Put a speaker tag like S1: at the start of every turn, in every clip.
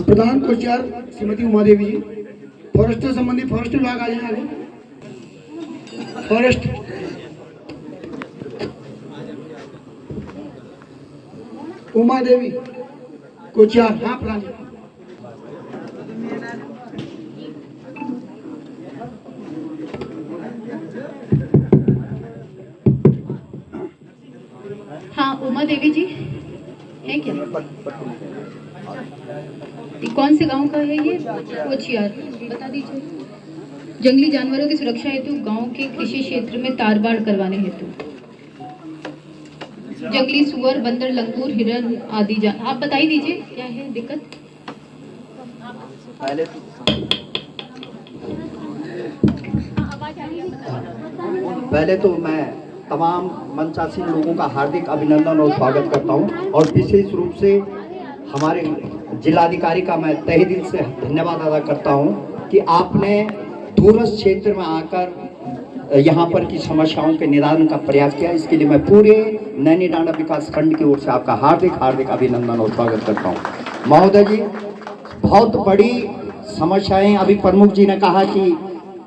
S1: प्रधान कोचर श्रीमती उमा देवी जी, forest से संबंधित forest विभाग आ जाए आगे। फॉरेस्ट उमा देवी कोचियार। हाँ प्रधान जी।
S2: हाँ उमा देवी जी है क्या? कौन से गांव का है ये? कोचियार, बता दीजिए। जंगली जानवरों की सुरक्षा हेतु गांव के कृषि क्षेत्र में तारबाड़ करवाने हेतु जंगली सुअर, बंदर, लंगूर, हिरन आदि आप बताई दीजिए क्या है दिक्कत?
S3: पहले तो मैं तमाम मंचासीन लोगों का हार्दिक अभिनंदन और स्वागत करता हूं और विशेष रूप से हमारे जिलाधिकारी का मैं तहे दिल से धन्यवाद अदा करता हूं कि आपने दूरस्थ क्षेत्र में आकर यहाँ पर की समस्याओं के निदान का प्रयास किया। इसके लिए मैं पूरे नैनीडांडा विकास खंड की ओर से आपका हार्दिक अभिनंदन और स्वागत करता हूँ। महोदय जी, बहुत बड़ी समस्याएं अभी प्रमुख जी ने कहा कि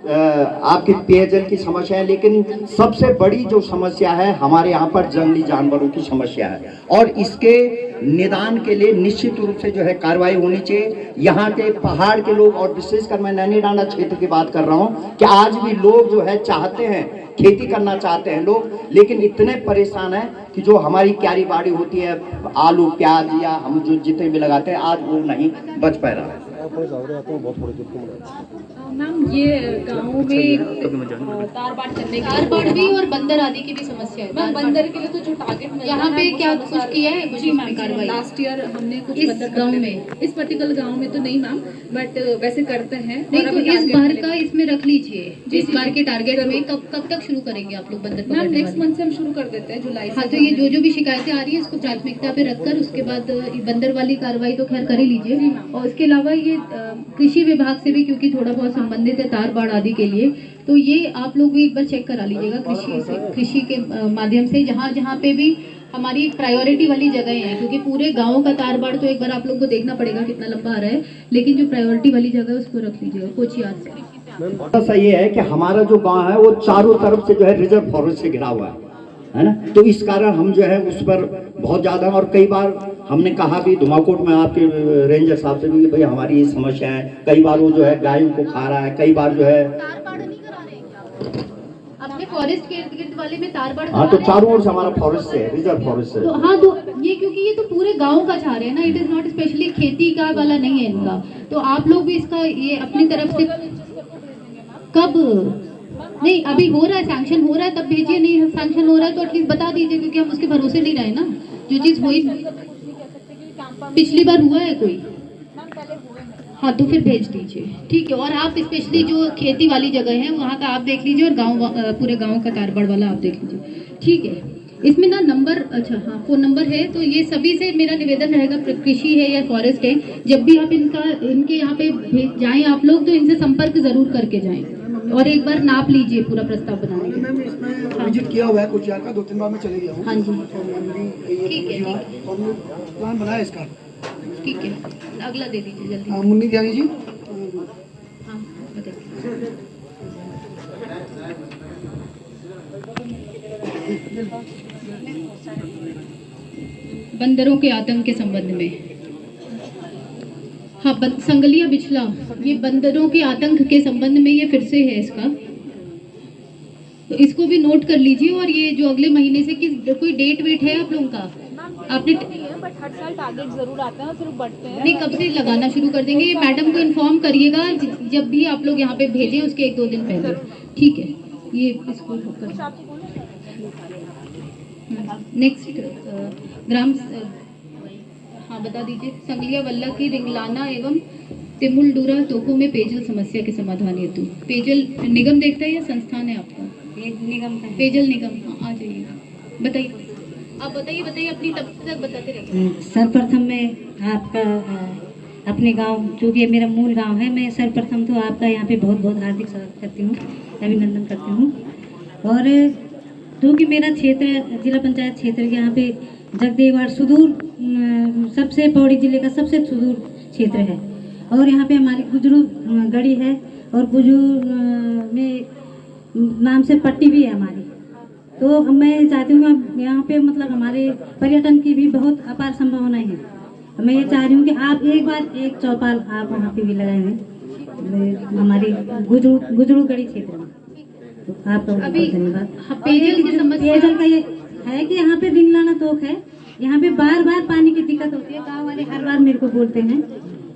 S3: आपकी पेयजल की समस्या है, लेकिन सबसे बड़ी जो समस्या है हमारे यहाँ पर जंगली जानवरों की समस्या है और इसके निदान के लिए निश्चित रूप से जो है कार्रवाई होनी चाहिए। यहाँ के पहाड़ के लोग और विशेषकर मैं नैनीडांडा क्षेत्र की बात कर रहा हूँ कि आज भी लोग जो है चाहते हैं, खेती करना चाहते हैं लोग, लेकिन इतने परेशान हैं कि जो हमारी क्यारी बाड़ी होती है, आलू प्याज या हम जो जितने भी लगाते हैं, आज वो नहीं बच पा रहा है।
S2: मैम ये गाँव में तारबाड़ भी और बंदर आदि की भी समस्या है। मैम बंदर के लिए तो जो टारगेट यहाँ पे क्या कुछ किया है? जी मैम, कार्रवाई लास्ट ईयर हमने कुछ इस गांव में, इस पर्टिकुलर गांव में तो नहीं मैम, बट वैसे करते हैं। नहीं तो इस बार का इसमें रख लीजिए, इस बार के टारगेट में कब तक शुरू करेंगे आप लोग बंदर पकड़ने? नेक्स्ट मंथ से हम शुरू कर देते हैं, जुलाई। हाँ, तो ये जो भी शिकायतें आ रही है इसको प्राथमिकता पे रखकर उसके बाद बंदर वाली कार्रवाई तो खैर कर ही लीजिए। और इसके अलावा ये कृषि विभाग से भी, क्योंकि थोड़ा बहुत संबंधित है तार बाड़ आदि के लिए, तो ये आप लोग भी एक बार चेक करा लीजिएगा कृषि के माध्यम से, जहाँ जहाँ पे भी हमारी प्रायोरिटी वाली जगह है, क्योंकि पूरे गांव का तार बाड़ तो एक बार आप लोग को देखना पड़ेगा कितना लंबा आ रहा है, लेकिन जो प्रायोरिटी वाली जगह है उसको रख लीजिएगा कोचियार से।
S3: ऐसा ये है कि हमारा जो गांव है वो चारों तरफ से जो है रिजर्व फॉरेस्ट से घिरा हुआ है ना, तो इस कारण हम जो है उस पर बहुत ज़्यादा, और कई बार हमने कहा भी धुमाकोट में आपके रेंजर साहब से भी कि भाई हमारी ये समस्या है, कई बार वो जो है गायों को खा रहा है, कई बार जो है
S2: अपने फॉरेस्ट के इर्द गिर्द वाले में तारबाड़।
S3: हाँ, तो चारों ओर से हमारा फॉरेस्ट है, रिजर्व फॉरेस्ट है।
S2: तो हाँ, तो ये क्योंकि ये तो पूरे गांव का चाह रहे हैं ना, इट इज नॉट स्पेशली खेती का वाला नहीं है इनका, तो आप लोग भी इसका ये अपनी तरफ से कब नहीं, अभी हो रहा है, सैंक्शन हो रहा है तब भेजिए, नहीं सैंक्शन हो रहा है तो एटलीस्ट बता दीजिए, क्योंकि हम उसके भरोसे नहीं रहे ना। जो चीज हुई पिछली बार हुआ है कोई, हाँ तो फिर भेज दीजिए, ठीक है। और आप स्पेशली जो खेती वाली जगह है वहाँ का आप देख लीजिए, और गांव पूरे गांव का तारबाड़ वाला आप देख लीजिए, ठीक है। इसमें ना नंबर, अच्छा हाँ फोन नंबर है, तो ये सभी से मेरा निवेदन रहेगा, कृषि है या फॉरेस्ट है, जब भी आप इनके यहाँ पे जाएं आप लोग तो इनसे संपर्क जरूर करके जाएं और एक बार नाप लीजिए पूरा प्रस्ताव बनाने के।
S1: मैम इसमें विजिट किया हुआ है कोचियार का, 2-3 बार मैं चले गया हूँ।
S2: हाँ जी,
S1: ठीक है, प्लान बनाया इसका,
S2: ठीक है। अगला दे दीजिए जल्दी।
S1: मुन्नी त्यागी जी।
S2: हाँ बताइए। बंदरों के आतंक के संबंध में, हाँ संगलिया बिचला, ये बंदरों के आतंक के संबंध में ये फिर से है इसका, तो इसको भी नोट कर लीजिए। और ये जो अगले महीने से कोई डेट वेट है आप लोगों का? आपने
S4: बट हर साल टारगेट जरूर आते हैं और फिर बढ़ते हैं।
S2: नहीं, कब से लगाना शुरू कर देंगे? ये मैडम को इन्फॉर्म करिएगा जब भी आप लोग यहाँ पे भेजें उसके 1-2 दिन पहले, ठीक है। ये इसको नेक्स्ट ग्राम, हाँ बता दीजिए। संगलिया वल्ला की रिंगलाना एवं तिमुलडूरा तोको में पेयजल समस्या के समाधान हेतु पेयजल निगम देखता है या संस्थान है आपका? निगम का, पेयजल निगम। हाँ आ जाइए, बताइए आप, बताइए अपनी, तब तक बताते रहिए।
S5: सर्वप्रथम मैं आपका अपने गांव, जो कि मेरा मूल गांव है, मैं सर्वप्रथम तो आपका यहाँ पे बहुत बहुत हार्दिक स्वागत करती हूँ, अभिनंदन करती हूँ। और जो कि मेरा क्षेत्र जिला पंचायत क्षेत्र के यहाँ पे जगदेवगढ़ सुदूर, सबसे पौड़ी जिले का सबसे सुदूर क्षेत्र है। और यहाँ पे हमारी गुजरू गढ़ी है और गुजरू में नाम से पट्टी भी है हमारी। तो मैं चाहती हूँ अब यहाँ पे मतलब हमारे पर्यटन की भी बहुत अपार संभावनाएं हैं। मैं ये चाह रही हूँ कि आप एक बार एक चौपाल आप वहाँ पे भी लगाए हैं हमारी गुजरू गढ़ी क्षेत्र में। तो आपका बहुत
S2: अभी
S5: धन्यवाद।
S2: पेयजल की समस्या
S5: पेयजल का ये है कि यहाँ पे बिंगलाना तोक है, यहाँ पे बार बार पानी की दिक्कत होती है। गाँव वाले हर बार मेरे को बोलते हैं,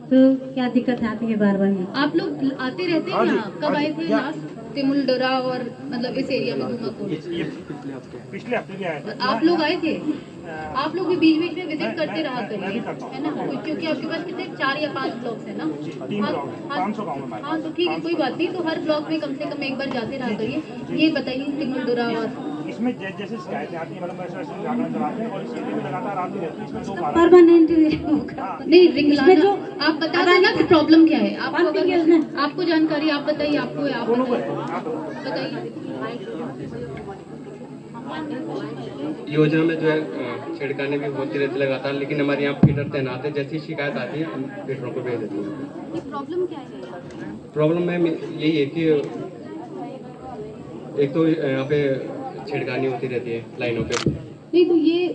S5: तो क्या दिक्कत आती है बार बार।
S2: आप लोग आते रहते हैं यहाँ? कब आए थे लास्ट? तिमुलडोरा और मतलब इस एरिया में धूमाकोट
S6: पिछले हफ्ते भी आए थे।
S2: आप लोग आए थे? आप लोग भी बीच बीच में विजिट करते रहा करिए, है ना, क्योंकि आपके पास कितने 4 या 5 ब्लॉक्स है ना?
S6: 3 ब्लॉक, 500 गाँव में।
S2: हाँ तो ठीक है, कोई बात नहीं। तो हर ब्लॉक में कम से कम एक बार जाते रहा करिए। ये बताइए तिमुलडोरा और
S6: इसमें जैसे शिकायतें आती है, मतलब ऐसे जागरण कराते हैं और इस एरिया में लगातार आती रहती है। इसमें 2 बार
S5: परमानेंट
S2: नहीं रिंगलाना जो आप बता दो ना कि प्रॉब्लम क्या है आपको, अगर आपको जानकारी आप बताइए, आपको आप बताइए।
S7: योजना में जो है छिड़काने भी होती रहती लगातार, लेकिन हमारे यहाँ फीडर तैनात है। जैसी शिकायत आती है हम फीडरों को भेज देते हैं।
S2: प्रॉब्लम क्या है?
S7: प्रॉब्लम में यही है कि एक तो यहाँ पे छिड़कानी होती रहती है लाइनों पे।
S2: नहीं तो ये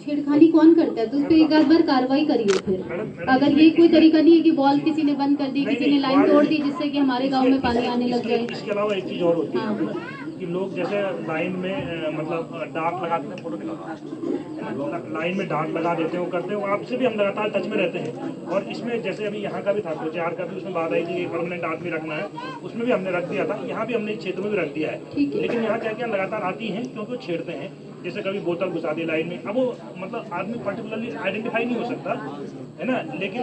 S2: छेड़खानी कौन करता है? तो उस पर एक आध बार कार्रवाई करिए। फिर अगर ये कोई तरीका नहीं है कि वॉल किसी ने बंद कर दी, किसी ने लाइन तोड़ दी जिससे कि हमारे गांव में पानी आने लग जाए।
S6: इसके अलावा एक चीज़ और होती है कि लोग जैसे लाइन में मतलब डाक लगा देते हैं, फोटो निकालना, लाइन में डाक लगा देते हैं, वो करते हैं। वो आपसे भी हम लगातार टच में रहते हैं। और इसमें जैसे अभी यहाँ का भी था, कोचार का भी, उसमें बात आई कि परमानेंट आदमी रखना है, उसमें भी हमने रख दिया था। यहाँ भी हमने इस क्षेत्र में भी रख दिया है। लेकिन यहाँ क्या क्या लगातार आती हैं क्योंकि वो छेड़ते हैं। जैसे कभी बोतल घुसा दी लाइन में, अब वो मतलब आदमी पर्टिकुलरली आइडेंटिफाई नहीं हो सकता है ना, लेकिन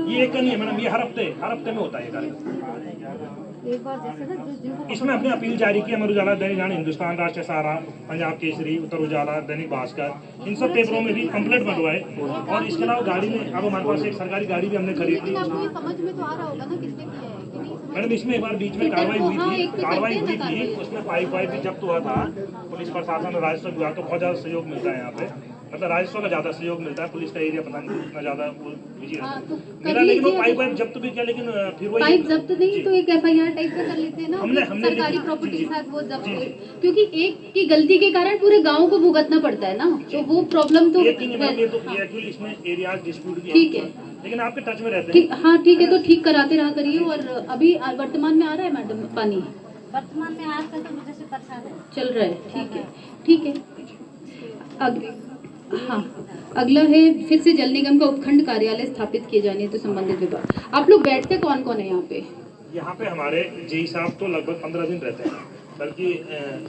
S6: ये एक नहीं है मैडम, ये हर हफ्ते में होता है ये कार्य। इसमें अपने अपील जारी की अमर उजाला, दैनिक जागरण, हिंदुस्तान, राष्ट्रीय सहारा, पंजाब केसरी, उत्तर उजाला, दैनिक भास्कर, इन सब पेपरों में भी कंप्लेंट बनवाए। और इसके अलावा गाड़ी में अब हमारे पास एक सरकारी गाड़ी भी हमने खरीद ली।
S2: समझ में तो आ रहा होगा ना किसने किया है कि नहीं?
S6: मैडम इसमें एक बार बीच में कार्रवाई हुई थी, उसमें पाइप वाइप भी जब्त हुआ था। पुलिस प्रशासन और राजस्व विभाग को बहुत ज़्यादा सहयोग मिलता है यहाँ पे, मतलब राजस्व का ज़्यादा सहयोग मिलता है। पुलिस का एरिया पता नहीं इतना ज़्यादा वो बिजी रहता है मेरा, लेकिन वो पाइप वाइप जब्त भी किया। लेकिन फिर वो
S2: पाइप जब्त नहीं तो एक FIR टाइप का कर लेते हैं ना,
S6: हमने
S2: सरकारी प्रॉपर्टी के साथ वो जब्त, क्योंकि एक की गलती के कारण पूरे गांव को भुगतना पड़ता है ना, तो वो प्रॉब्लम तो
S6: एक्चुअली इसमें एरिया डिस्प्यूट भी
S2: ठीक है,
S6: लेकिन आपके टच में रहते हैं।
S2: हाँ ठीक है, तो ठीक कराते रहा करिए। और अभी वर्तमान में आ रहा है मैडम पानी?
S5: वर्तमान में आज तक तो मुझे से परेशान है,
S2: चल रहा है, ठीक है। हाँ, अगला है फिर से जल निगम का उपखंड कार्यालय स्थापित किए जाने तो संबंधित विभाग। आप लोग बैठते कौन कौन है यहाँ पे?
S6: यहाँ पे हमारे जेई साहब तो लगभग 15 दिन रहते हैं, बल्कि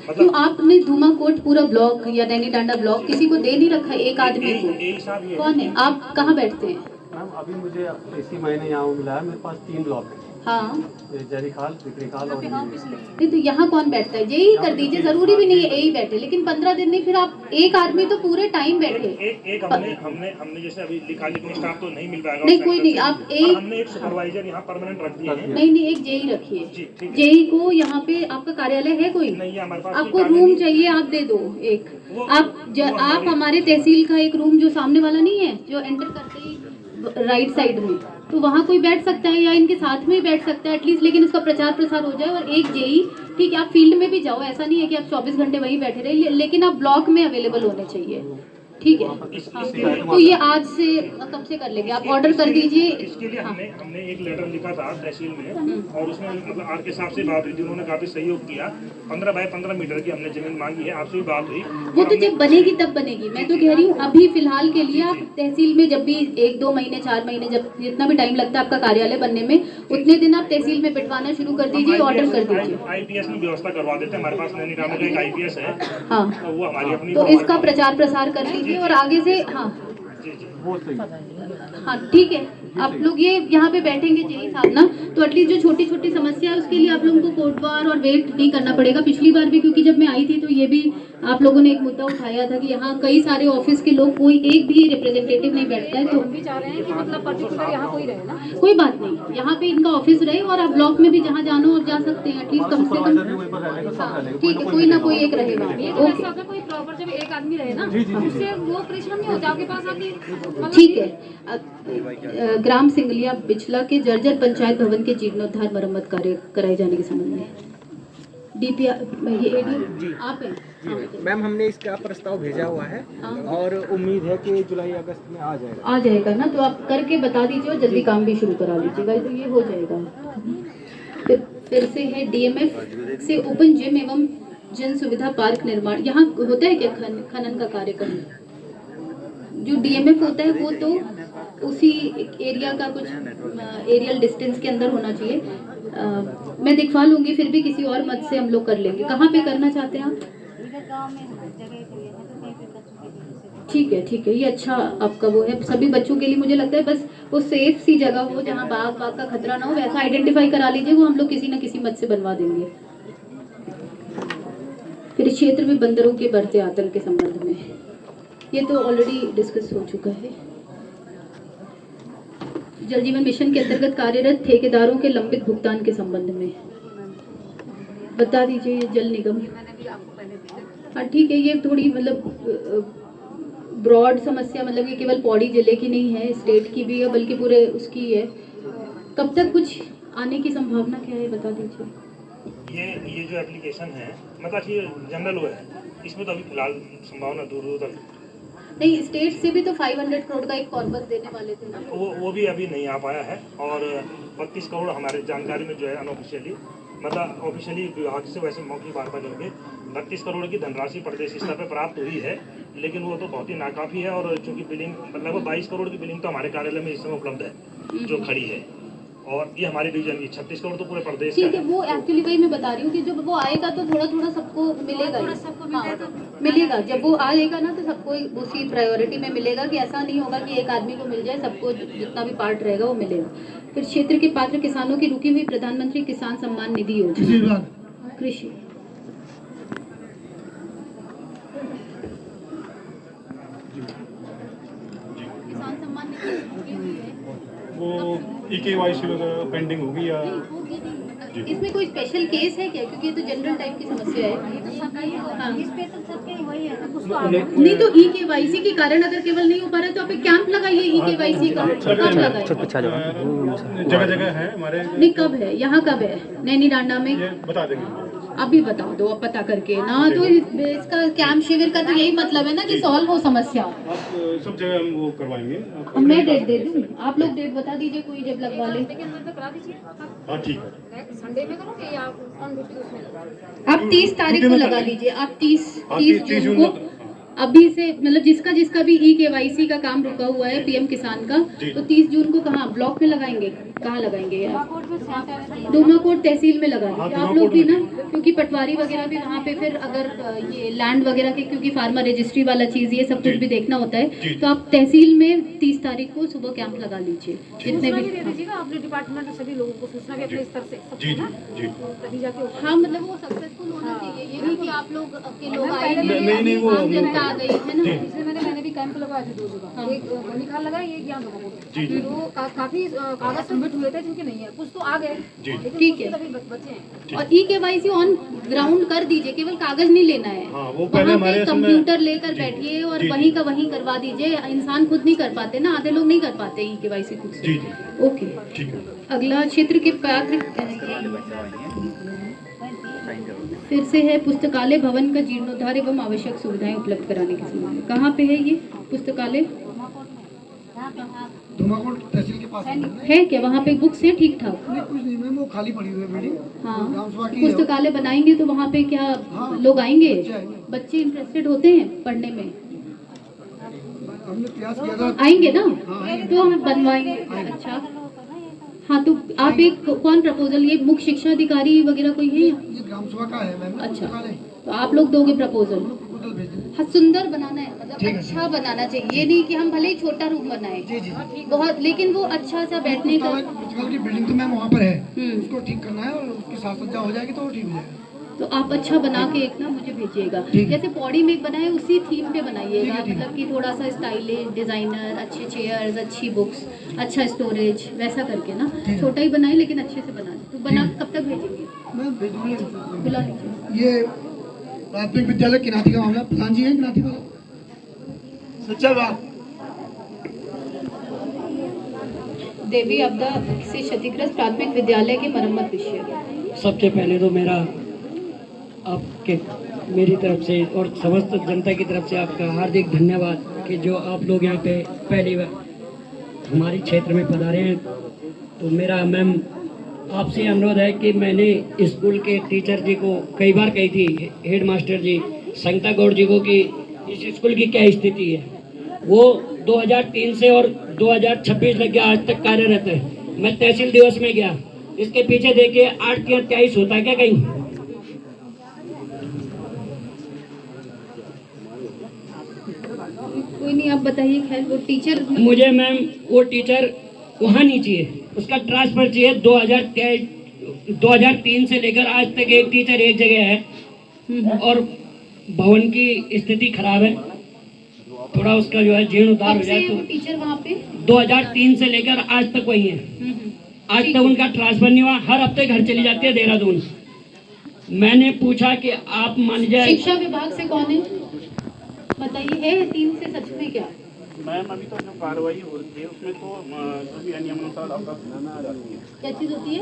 S2: मतलब तो आपने धूमाकोट पूरा ब्लॉक या नैनी टांडा ब्लॉक किसी को दे नहीं रखा एक आदमी को? कौन है? आप कहाँ बैठते हैं?
S8: मैम अभी मुझे इसी महीने यहाँ मिला है। मेरे पास 3 ब्लॉक है।
S2: हाँ,
S8: जरीखाल, पिपरीखाल और
S2: नहीं तो यहाँ कौन बैठता है? यही कर दीजिए, जरूरी भी नहीं है यही बैठे, लेकिन 15 दिन नहीं, फिर आप एक आदमी तो पूरे टाइम बैठे।
S6: एक हमने जैसे अभी लिखा, लेकिन स्टाफ तो नहीं मिल पाएगा।
S2: नहीं कोई नहीं, आप एक,
S6: हमने एक सुपरवाइजर यहाँ परमानेंट रख दिया है।
S2: नहीं एक जेई रखिए। जेई को यहाँ पे, आपका कार्यालय है कोई?
S6: नहीं है हमारे पास।
S2: आपको रूम चाहिए, आप दे दो एक। आप हमारे तहसील का एक रूम जो सामने वाला नहीं है, जो एंटर करते ही राइट साइड में, तो वहाँ कोई बैठ सकता है या इनके साथ में ही बैठ सकता है एटलीस्ट, लेकिन उसका प्रचार प्रसार हो जाए। और एक जेई, ठीक है, आप फील्ड में भी जाओ, ऐसा नहीं है कि आप 24 घंटे वहीं बैठे रहे, लेकिन आप ब्लॉक में अवेलेबल होने चाहिए, ठीक है। हाँ, तो ये आज से कब से कर लेंगे आप? ऑर्डर कर दीजिए।
S6: इसके लिए हमने एक लेटर लिखा था तहसील में, और उसमें मतलब आर के साहब से बात हुई थी, उन्होंने काफी सहयोग किया। 15 बाय 15 मीटर की हमने जमीन मांगी है, आपसे भी बात हुई।
S2: वो तो जब बनेगी तब बनेगी, मैं तो कह रही हूँ अभी फिलहाल के लिए आप तहसील में जब भी 1-2 महीने 4 महीने, जब जितना भी टाइम लगता है आपका कार्यालय बनने में, उतने दिन आप तहसील में पिटवाना शुरू कर दीजिए, ऑर्डर कर दीजिए।
S6: IPS में व्यवस्था करवा देते हैं, हमारे पास नैनीताल में एक IPS है।
S2: हाँ,
S6: तो वो हमारी अपनी,
S2: तो इसका प्रचार प्रसार कर लीजिए और आगे से। हाँ
S6: जी
S8: वो सही।
S2: हाँ ठीक है। आप लोग ये यहाँ पे बैठेंगे यही साहब ना, तो एटलीस्ट जो छोटी छोटी समस्या है उसके लिए आप लोगों को कोटवार और वेट नहीं करना पड़ेगा। पिछली बार भी क्योंकि जब मैं आई थी तो ये भी आप लोगों ने एक मुद्दा उठाया था कि यहाँ कई सारे ऑफिस के लोग, कोई एक भी रिप्रेजेंटेटिव नहीं बैठता है, तो
S4: हम भी चाह रहे हैं कि मतलब पर्टिकुलर यहाँ कोई रहे ना।
S2: कोई बात नहीं, यहाँ पे इनका ऑफिस रहे और आप ब्लॉक में भी जहाँ जाना हो आप जा सकते हैं, एटलीस्ट कम से कम। ठीक है, कोई ना कोई एक रहेगा।
S4: ऐसा अगर कोई प्रॉपर जब एक आदमी रहे ना, उससे वो परिश्रम नहीं होता आपके पास आके।
S2: ठीक है। ग्राम सिंगलिया बिचला के जर्जर पंचायत भवन के जीर्णोद्धार मरम्मत कार्य कराए जाने के संबंध में डीपीआर ये एडी आप हैं
S9: मैम, हमने इसका प्रस्ताव भेजा हुआ है और उम्मीद है कि जुलाई अगस्त में आ जाएगा
S2: ना, तो आप करके बता दीजिए और जल्दी काम भी शुरू करा लीजिएगा, तो ये हो जाएगा। फिर से है डीएमएफ से ओपन जिम एवं जन सुविधा पार्क निर्माण। यहाँ होता है क्या खनन का कार्यक्रम? जो डीएमएफ होता है वो तो उसी एरिया का कुछ एरियल डिस्टेंस के अंदर होना चाहिए। मैं दिखवा लूंगी, फिर भी किसी और मत से हम लोग कर लेंगे। कहाँ पे करना चाहते हैं आप? ठीक है, ये अच्छा आपका वो है। सभी बच्चों के लिए मुझे लगता है बस वो सेफ सी जगह हो जहाँ बाघ का खतरा ना हो, वैसा आइडेंटिफाई करा लीजिए, वो हम लोग किसी न किसी मत से बनवा देंगे। फिर क्षेत्र में बंदरों के बढ़ते आतंक के संबंध में, ये तो ऑलरेडी डिस्कस हो चुका है। जल जीवन मिशन के अंतर्गत कार्यरत ठेकेदारों के लंबित भुगतान के संबंध में बता दीजिए। जल निगम, हाँ ठीक है, ये थोड़ी मतलब ब्रॉड समस्या, मतलब ये केवल पौड़ी जिले की नहीं है, स्टेट की भी है, बल्कि पूरे उसकी है। कब तक कुछ आने की संभावना क्या है, बता दीजिए।
S6: ये जो एप्लीकेशन है, मतलब ये जनरल वो है, इसमें तो अभी फिलहाल संभावना दूर तक
S2: नहीं। स्टेट से भी तो 500 करोड़ का एक कॉर्पस देने वाले थे ना,
S6: वो भी अभी नहीं आ पाया है। और 32 करोड़ हमारे जानकारी में जो है अनऑफिशियली, मतलब ऑफिशियली विभाग से वैसे मौखिक वार्ता करके 32 करोड़ की धनराशि प्रदेश स्तर पर प्राप्त हुई है, लेकिन वो तो बहुत ही नाकाफी है। और चूंकि बिलिंग मतलब 22 करोड़ की बिलिंग तो हमारे कार्यालय में इस समय उपलब्ध है जो खड़ी है, और ये हमारे डिवीजन की 36 करोड़ तो पूरे प्रदेश का है।
S2: वो एक्चुअली वही मैं बता रही हूँ कि जब वो आएगा तो थोड़ा थोड़ा सबको मिलेगा, मिलेगा। जब वो आएगा ना तो सबको उसी प्रायोरिटी में मिलेगा, कि ऐसा नहीं होगा कि एक आदमी को मिल जाए, सबको जितना भी पार्ट रहेगा वो मिलेगा। फिर क्षेत्र के पात्र किसानों की रुकी हुई प्रधानमंत्री किसान सम्मान निधि योजना, कृषि किसान सम्मान निधि
S6: वो EKYC वगैरह पेंडिंग होगी या
S2: इसमें कोई स्पेशल केस है क्या? क्योंकि ये तो जनरल टाइप की समस्या है। नहीं तो EKYC के कारण अगर केवल नहीं हो पा रहा है तो आप एक कैंप लगाइए EKYC का। कब लगाइए?
S6: जगह जगह है हमारे।
S2: नहीं, कब है? यहाँ कब है? नैनी डांडा में
S6: बता देंगे।
S2: अभी बता दो, अब पता करके ना। तो इसका कैंप शिविर का तो यही मतलब है ना कि सॉल्व हो समस्या।
S6: सब जगह हम वो करवाएंगे।
S2: मैं डेट दे दूँ, आप लोग डेट बता दीजिए, कोई जब लगवा ले।
S6: हाँ ठीक है।
S4: संडे में करोगे या ऑन ड्यूटी उसमें लगा?
S2: आप 30 तारीख को लगा लीजिए, आप 30 जून को अभी से, मतलब जिसका भी EKYC का काम रुका हुआ है PM किसान का, तो 30 जून को कहाँ ब्लॉक में लगाएंगे? कहाँ लगाएंगे यार? डोमाकोट तहसील में लगा दीजिए आप लोग भी ना, क्योंकि पटवारी वगैरह भी वहाँ पे, फिर अगर ये लैंड वगैरह के, क्योंकि फार्मर रजिस्ट्री वाला चीज़ ये सब कुछ भी देखना होता है, तो आप तहसील में 30 तारीख को सुबह कैंप लगा लीजिए। जितने भी
S4: दे दीजिएगा अपने डिपार्टमेंट में, सभी लोगों को सूचना भी अपने स्तर से तभी जाके।
S2: हाँ, मतलब वो सक्सेसफुल होना चाहिए, ये नहीं कि आप लोग के लोग आएंगे आम जनता आ गई है ना।
S4: इसलिए मैंने भी कैंप लगवाए थे 2 जगह, एक गनीखाल लगाया, एक यहाँ लोगों को। काफी कागज सबमिट हुए थे जिनके नहीं है, कुछ तो आ गए,
S2: ठीक है।
S4: बच्चे हैं।
S2: और EKYC ऑन ग्राउंड कर दीजिए, केवल कागज नहीं लेना है।
S6: वो पहले हमारे
S2: कंप्यूटर लेकर बैठिए और वहीं का वहीं करवा दीजिए। इंसान खुद नहीं कर पाते ना, आधे लोग नहीं कर पाते EKYC खुद से। ओके, ठीक है। अगला क्षेत्र के पात्र फिर से है पुस्तकालय भवन का जीर्णोद्धार एवं आवश्यक सुविधाएं उपलब्ध कराने के संबंध में। कहाँ पे है ये पुस्तकालय?
S1: धुमाकोट तहसील के पास
S2: है क्या? वहाँ पे बुक्स हैं ठीक ठाक?
S1: नहीं, कुछ नहीं मैम, वो खाली पड़ी हुई है बिल्डिंग।
S2: हाँ, पुस्तकालय बनाएंगे तो वहाँ पे क्या लोग आएंगे? बच्चे इंटरेस्टेड होते हैं पढ़ने में?
S1: हमने प्रयास किया था,
S2: आएंगे ना, तो हम बनवाएंगे। अच्छा, हाँ, तो आप एक कौन प्रपोजल, ये मुख्य शिक्षा अधिकारी वगैरह कोई है?
S1: ये ग्राम सभा का है मैम।
S2: अच्छा, तो आप लोग दोगे प्रपोजल? हाँ, सुंदर बनाना है, मतलब
S1: ठीक है,
S2: अच्छा बनाना चाहिए। ये नहीं कि हम भले ही छोटा रूम बनाए
S1: जी जी।
S2: बहुत, लेकिन वो अच्छा सा बैठने का।
S1: पुस्तकालय की बिल्डिंग तो मैम वहाँ पर है,
S2: हम्म।
S1: उसको ठीक करना है और उसकी साज सज्जा हो जाएगी तो वो ठीक हो जाएगा।
S2: तो आप अच्छा बना के एक ना मुझे भेजिएगा।
S1: ठीक है।
S2: जैसे पौड़ी में एक बनाए उसी थीम पे बनाइएगा,
S1: ठीक है, ठीक है।
S2: मतलब कि थोड़ा सा स्टाइलिश, डिजाइनर, अच्छे चेयर्स, अच्छी बुक्स, अच्छा स्टोरेज, वैसा करके ना।
S1: ठीक है।
S2: छोटा ही बनाए लेकिन अच्छे से बनाए। तो बना कब तक भेजेंगे?
S1: मैं भेज दूँगा।
S2: बुला लीजिए।
S1: ये प्राथमिक विद्यालय किनाथी का मामला, प्रधान जी हैं किनाथी वाला, सच्चा बात।
S2: देवी आपदा से क्षतिग्रस्त प्राथमिक विद्यालय की मरम्मत विषय।
S10: सबसे पहले तो मेरी तरफ से और समस्त जनता की तरफ से आपका हार्दिक धन्यवाद कि जो आप लोग यहाँ पे पहली बार हमारे क्षेत्र में पधारे हैं। तो मेरा मैम आपसे अनुरोध है कि मैंने स्कूल के टीचर जी को कई बार कही थी, हेड मास्टर जी संगता गौड़ जी को, कि इस स्कूल की क्या स्थिति है। वो 2003 से और 2026 लग गया आज तक कार्यरत है। मैं तहसील दिवस में गया, इसके पीछे देखिए 8-23 होता है क्या कहीं?
S2: कोई नहीं, आप बताइए। खैर वो टीचर,
S10: मुझे मैम वो टीचर वहाँ नहीं चाहिए, उसका ट्रांसफर चाहिए। 2003 से लेकर आज तक एक टीचर एक जगह है और भवन की स्थिति खराब है। थोड़ा उसका जो है जीर्णोद्धार हो जाए तो।
S2: टीचर वहाँ पे
S10: 2003 से लेकर आज तक वही है। आज तक उनका ट्रांसफर नहीं हुआ, हर हफ्ते घर चली जाती है देहरादून। मैंने पूछा कि आप मान लीजिए
S2: शिक्षा विभाग से कौन है बताइए, है टीम से सच में क्या?
S6: मैम अभी तो जो कार्रवाई हो रही है उसमें तो जो भी नियमानुसार आपका आ जाती है।
S2: क्या चीज होती है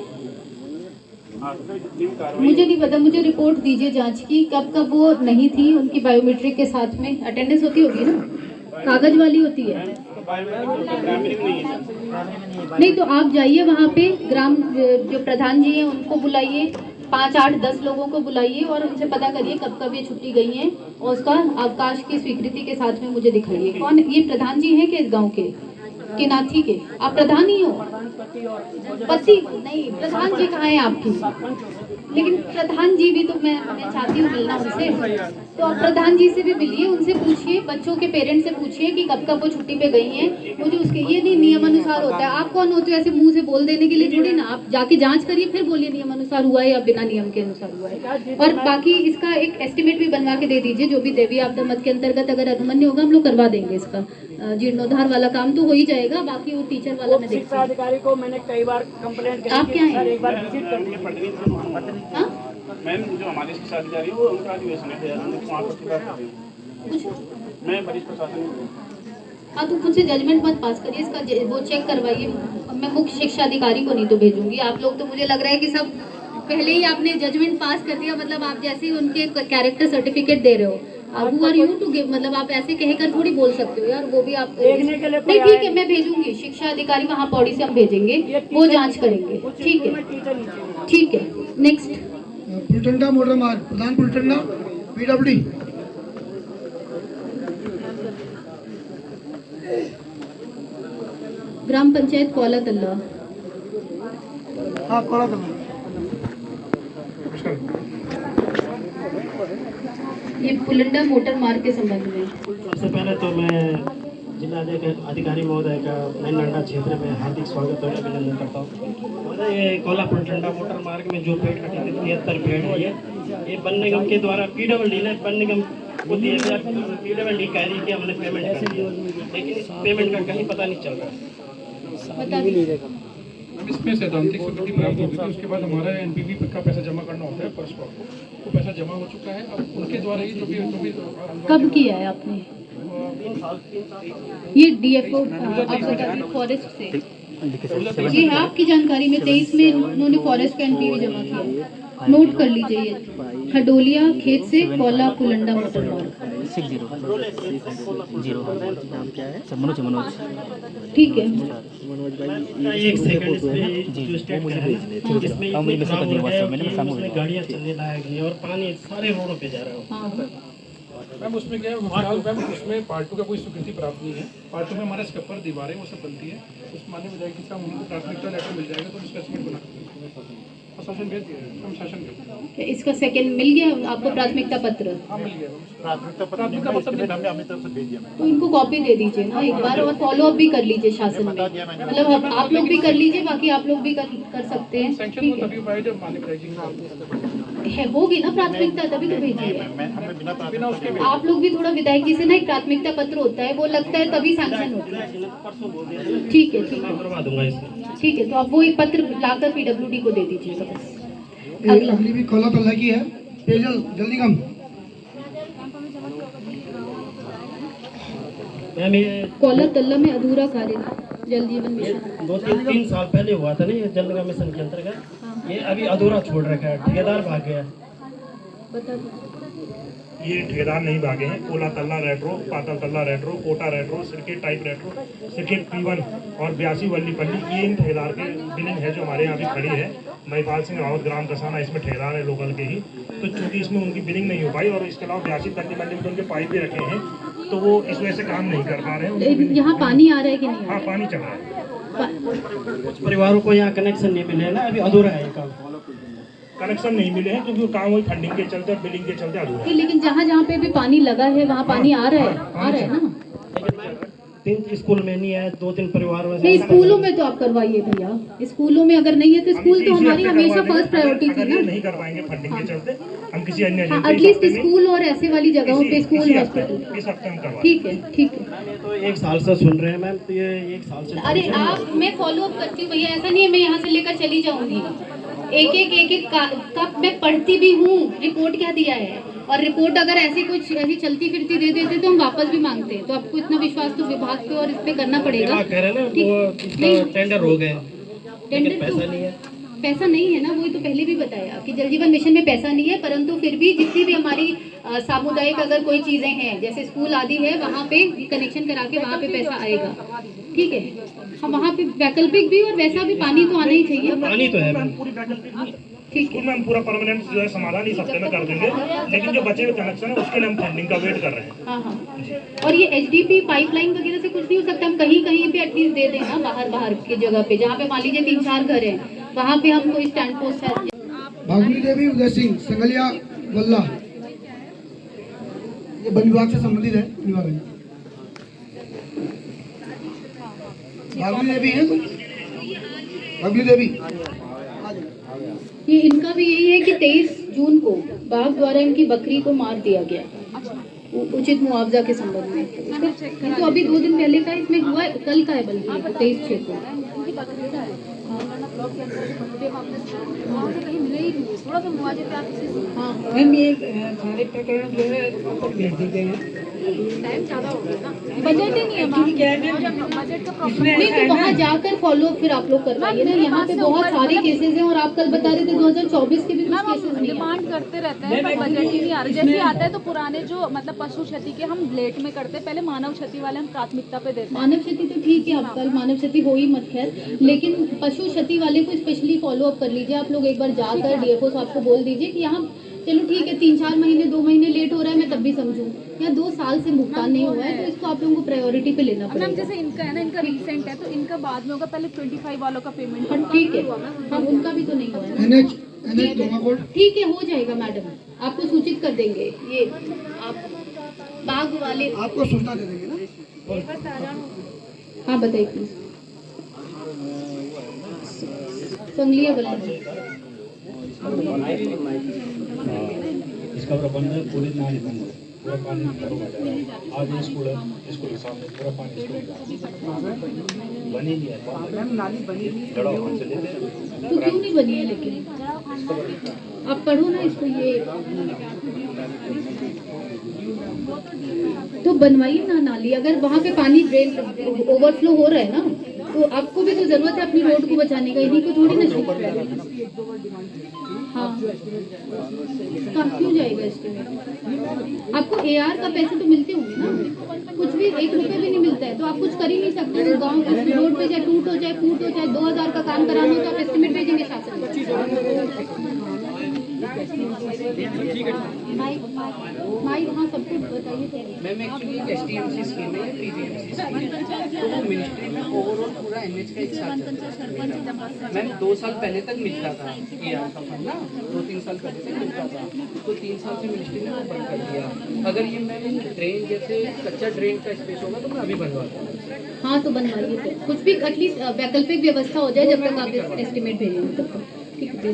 S6: आपका जितनी भी कार्रवाई,
S2: मुझे नहीं पता। मुझे रिपोर्ट दीजिए जांच की, कब कब वो नहीं थी, उनकी बायोमेट्रिक के साथ में अटेंडेंस होती होगी ना, कागज वाली होती है।
S6: ग्रामीण नहीं है।
S2: नहीं तो आप जाइए वहाँ पे, ग्राम जो प्रधान जी हैं उनको बुलाइए, 5, 8, 10 लोगों को बुलाइए और उनसे पता करिए कब कब ये छुट्टी गई हैं और उसका अवकाश की स्वीकृति के साथ में मुझे दिखाइए। कौन ये प्रधान जी हैं कि इस गांव के किनाथी के? आप प्रधान ही हो? पति नहीं, प्रधान जी कहाँ हैं आपकी? लेकिन प्रधान जी भी तो मैं चाहती हूँ मिलना उनसे। तो आप प्रधान जी से भी मिलिए, उनसे पूछिए, बच्चों के पेरेंट्स से पूछिए कि कब कब वो छुट्टी पे गई हैं। मुझे उसके ये नहीं नियम अनुसार होता है। आप कौन होते हो ऐसे मुंह से बोल देने के लिए? थोड़ी ना, आप जाके जांच करिए फिर बोलिए नियम अनुसार हुआ है या बिना नियम के अनुसार हुआ है। और बाकी इसका एक एस्टिमेट भी बनवा के दे दीजिए, जो भी देवी आपदा मद के अंतर्गत अगर अनुमन्य होगा हम लोग करवा देंगे। इसका जीर्णोद्धार वाला काम तो हो ही जाएगा, बाकी वो टीचर वाला मैं देखती हूँ।
S10: अधिकारी को मैंने कई बार कंप्लेंट
S2: आप क्या हैं?
S10: एक बार विजिट कर दी।
S2: हाँ?
S6: मैम जो हमारी शिक्षा अधिकारी है वो उनका अधिवेशन है वहाँ पर शिकायत कर रही हूँ। मैं वरिष्ठ प्रशासन।
S2: हाँ तो मुझसे जजमेंट मत पास करिए, इसका वो चेक करवाइए। मैं मुख्य शिक्षा अधिकारी को नहीं तो भेजूंगी। आप लोग तो मुझे लग रहा है कि सब पहले ही आपने जजमेंट पास कर दिया, मतलब आप जैसे ही उनके कैरेक्टर सर्टिफिकेट दे रहे हो। Who are you to give? मतलब आप ऐसे कहकर थोोड़ी बोल सकते हो यार, वो भी आप नहीं। ठीक है, मैं भेजूंगी शिक्षा अधिकारी वहाँ पौड़ी से हम भेजेंगे, वो जांच करेंगे। ठीक है, ठीक है। नेक्स्ट
S1: पुलटंडा मोटर मार्ग, प्रधान पुलटंडा PWD।
S2: ग्राम पंचायत कोला तल्ला।
S1: हाँ कोला तल्ला।
S2: ये पुलंडा मोटर मार्ग के संबंध में
S10: सबसे पहले तो मैं जिला अधिकारी महोदय का मैं नंदा क्षेत्र में हार्दिक स्वागत और अभिनंदन करता हूँ। ये कोला पुलटंडा मोटर मार्ग में जो पेड़ कटे थे 73 पेड़ है, ये वन निगम के द्वारा PWD ने वन निगम को दिए गया। PWD कह रही कि हमने पेमेंट कर दिया, लेकिन इस पेमेंट का कहीं पता नहीं चल रहा।
S11: इसमें सैद्धांतिक स्वीकृति प्राप्त होती थी, उसके बाद हमारा NPV का पैसा जमा करना होता है परसों को, वो पैसा जमा हो चुका है। अब उनके द्वारा ही जो भी
S2: कब किया है आपने ये DFO फॉरेस्ट से? ये है आपकी जानकारी में 23 में उन्होंने फॉरेस्ट का NPV जमा किया। नोट कर लीजिए, ये खडोलिया खेत से कोला पुलंडा मोटर मार्ग
S12: 60 नाम क्या है? मनोज।
S2: ठीक है।
S10: एक सेकंड इसमें गाड़ियाँ चलने लायक नहीं और पानी सारे रोडों पे जा रहा है।
S11: मैम उसमें क्या है, फिलहाल मैम उसमें पार्ट 2 का कोई स्वीकृति प्राप्त नहीं है। पार्ट 2 में हमारे स्कपर दीवारें वो सब बनती है, उस माननीय विधायक साहब उनको प्राथमिकता लेटर मिल जाएगा तो उसका एस्टिमेट बना प्रशासन भेज दिया, हम शासन भेज दिया।
S2: इसका सेकंड मिल गया आपको प्राथमिकता पत्र?
S11: हाँ मिल गया, प्राथमिकता पत्र हमने अपनी तरफ से भेज दिया।
S2: तो इनको कॉपी दे दीजिए ना एक बार, और फॉलो अप भी कर लीजिए शासन में, मतलब आप लोग भी कर लीजिए, बाकी आप लोग भी कर सकते हैं। ठीक है, होगी ना प्राथमिकता, तभी तो भेजिए। आप लोग भी थोड़ा विधायक जी से ना एक प्राथमिकता पत्र होता है, वो लगता है तभी सैंक्शन होता है। ठीक है ठीक है ठीक है, तो आप वो एक पत्र लाकर PWD को दे दीजिएगा बस।
S1: अगली भी खोला तल्ला की है, पेयजल जल्दी कम।
S10: मैम ये
S2: कोला तल्ला में अधूरा कार्य जल जीवन मिशन
S10: 2-3 साल पहले हुआ था ना ये जल निगम मिशन के अंतर्गत, ये अभी अधूरा छोड़ रखा है, ठेकेदार भाग गया।
S2: बता दो।
S6: ये ठेकेदार नहीं भागे हैं। कोला तल्ला रेट्रो, पातल तल्ला रेट्रो, कोटा रेट्रो, सिरके टाइप रेट्रो, सिरके P1 और 82 वल्लीपल्ली, ये इन ठेकेदार के बिलिंग है जो हमारे यहाँ भी खड़ी है। महिपाल सिंह रावत ग्राम कसाना इसमें ठेकेदार है लोकल के ही, तो चूंकि इसमें उनकी बिलिंग नहीं हो पाई और इसके अलावा 82 वल्लीपल्ली में उनके पाइप भी रखे हैं, तो वो इस वजह से काम नहीं कर पा रहे हैं।
S2: यहाँ पानी आ रहा है कि नहीं?
S6: हाँ पानी चल रहा है।
S10: कुछ परिवारों को यहाँ कनेक्शन नहीं मिले ना, अभी अधूरा है ये काम।
S6: कनेक्शन नहीं मिले हैं क्योंकि वो काम वही फंडिंग के चलते और बिलिंग के चलते अधूरा है।
S2: लेकिन जहाँ जहाँ पे भी पानी लगा है वहाँ पानी आ रहा है, आ रहा है ना?
S10: 3 स्कूल में नहीं है, 2-3 परिवारों में
S2: नहीं, स्कूलों में तो आप करवाइए भैया, स्कूलों में अगर नहीं है तो स्कूल तो हमारी हमेशा फर्स्ट प्रायोरिटी थी ना।
S6: नहीं करवाएंगे फंडिंग के चलते, हम किसी अन्य
S2: एटलीस्ट स्कूल और ऐसे वाली जगहों पे स्कूल हॉस्पिटल।
S6: इस हफ्ते हम करवा।
S2: ठीक है ठीक है।
S10: तो 1 साल से सुन रहे हैं मैम, तो ये 1 साल से।
S2: अरे आप, मैं फॉलो अप करती हूँ भैया, ऐसा नहीं है मैं यहाँ से लेकर चली जाऊंगी। एक का मैं पढ़ती भी हूँ रिपोर्ट क्या दिया है, और रिपोर्ट अगर ऐसी कुछ ऐसी चलती फिरती दे देते तो हम वापस भी मांगते हैं। तो आपको इतना विश्वास तो विभाग पे और इस पे करना पड़ेगा।
S10: कह रहे हैं ना वो टेंडर हो गए, लेकिन पैसा नहीं है।
S2: पैसा नहीं है ना, वही तो पहले भी बताया कि जल जीवन मिशन में पैसा नहीं है, परंतु फिर भी जितनी भी हमारी सामुदायिक अगर कोई चीजें हैं जैसे स्कूल आदि है, वहाँ पे कनेक्शन करा के वहाँ पे पैसा आएगा। ठीक है, हम वहाँ पे वैकल्पिक भी और वैसा भी पानी तो आना ही चाहिए।
S10: पानी तो है
S6: पूरी वैकल्पिक स्कूल में हम पूरा परमानेंट जो है समाधान इस हफ्ते में कर देंगे, लेकिन जो बचे हुए कनेक्शन है उसके लिए हम फंडिंग का वेट कर रहे हैं।
S2: हाँ हाँ, और ये HDP पाइपलाइन वगैरह से कुछ नहीं हो सकता? हम कहीं कहीं पे एटलीस्ट दे देना, बाहर की जगह पे जहाँ पे मान लीजिए 3-4 घर हैं, वहाँ पे हम कोई स्टैंड पोस्ट है।
S1: भागनी देवी उदय सिंह संगलिया वल्ला, ये वन विभाग से संबंधित है। भागनी देवी है, भागनी देवी।
S2: ये इनका भी यही है कि 23 जून को बाघ द्वारा इनकी बकरी को मार दिया गया उचित मुआवजा के संबंध में। तो अभी 2 दिन पहले का इसमें हुआ, कल का है बल्कि 23/6 को।
S5: मैम ये सारे प्रकरण जो है भेज दी गए हैं,
S2: बजट ही नहीं है, बजट का प्रॉब्लम नहीं, तो वहाँ जाकर फॉलो फिर आप लोग करवाइए ना। यहाँ पे बहुत सारे केसेस हैं और आप कल बता रहे थे 2024 के भी कुछ केसेस नहीं।
S4: डिमांड करते रहते हैं पर बजट ही नहीं आ रहा। जैसे आता है तो पुराने जो मतलब पशु क्षति के हम लेट में करते हैं, पहले मानव क्षति वाले हम प्राथमिकता पे देते हैं।
S2: मानव क्षति तो ठीक है, आप कल मानव क्षति हो ही मत खैर, लेकिन पशु क्षति वाले को स्पेशली फॉलो अप कर लीजिए आप लोग। एक बार जाकर DFO साहब को बोल दीजिए कि यहाँ चलो ठीक है 3-4 महीने 2 महीने लेट हो रहा है, मैं तब भी समझूं, या 2 साल से भुगतान नहीं हुआ है, तो इसको आप लोगों को प्रायोरिटी पे लेना पड़ेगा।
S4: जैसे इनका है ना, इनका रिसेंट है तो इनका बाद में होगा, पहले 25 वालों का पेमेंट।
S2: ठीक है, हाँ उनका भी तो नहीं हुआ है। ठीक है, हो जाएगा मैडम, आपको सूचित कर देंगे। ये आप बाग वाले
S1: आपको सूचना दे देंगे ना।
S2: हाँ बताइए प्लीज। संगलिया वाला
S11: इसका प्रबंधन पूरे नाली बंद है, पूरा पानी आज स्कूल है, स्कूल के सामने पूरा पानी बनी है, नाली बनी
S2: तो क्यों नहीं बनी है? लेकिन आप पढ़ो ना इसको, ये तो बनवाइए ना नाली। अगर वहाँ पे पानी ड्रेन ओवरफ्लो हो रहा है ना, तो आपको भी तो जरूरत है अपनी रोड को बचाने का, इन्हीं को थोड़ी ना। हाँ क्यों जाएगा एस्टिमेट? आपको AR का पैसे तो मिलते होंगे ना, कुछ भी 1 रुपये भी नहीं मिलता है तो आप कुछ कर ही नहीं सकते। तो गाँव के रोड पे चाहे टूट हो चाहे फूट हो चाहे 2000 का काम कराना हो तो आप एस्टिमेट भेजेंगे शासन में। माई वहाँ सब कुछ बताइए।
S12: मैम एक्चुअली एक एसटीएमसी स्कीम है, पीजीएमसी स्कीम है, तो वो मिनिस्ट्री में ओवरऑल पूरा एनएच का एक साथ चलता है। मैम 2 साल पहले तक मिलता था ER का फंड ना, 2-3 साल पहले तक मिलता था, तो 3 साल से मिनिस्ट्री ने वो बंद कर दिया। अगर ये मैम ड्रेन जैसे कच्चा ड्रेन का स्पेस होगा तो मैं अभी बनवाता हूँ।
S2: हाँ तो बनवाइए, तो कुछ भी एटलीस्ट वैकल्पिक व्यवस्था हो जाए जब तक आप एस्टिमेट भेजेंगे तब तक। ठीक है।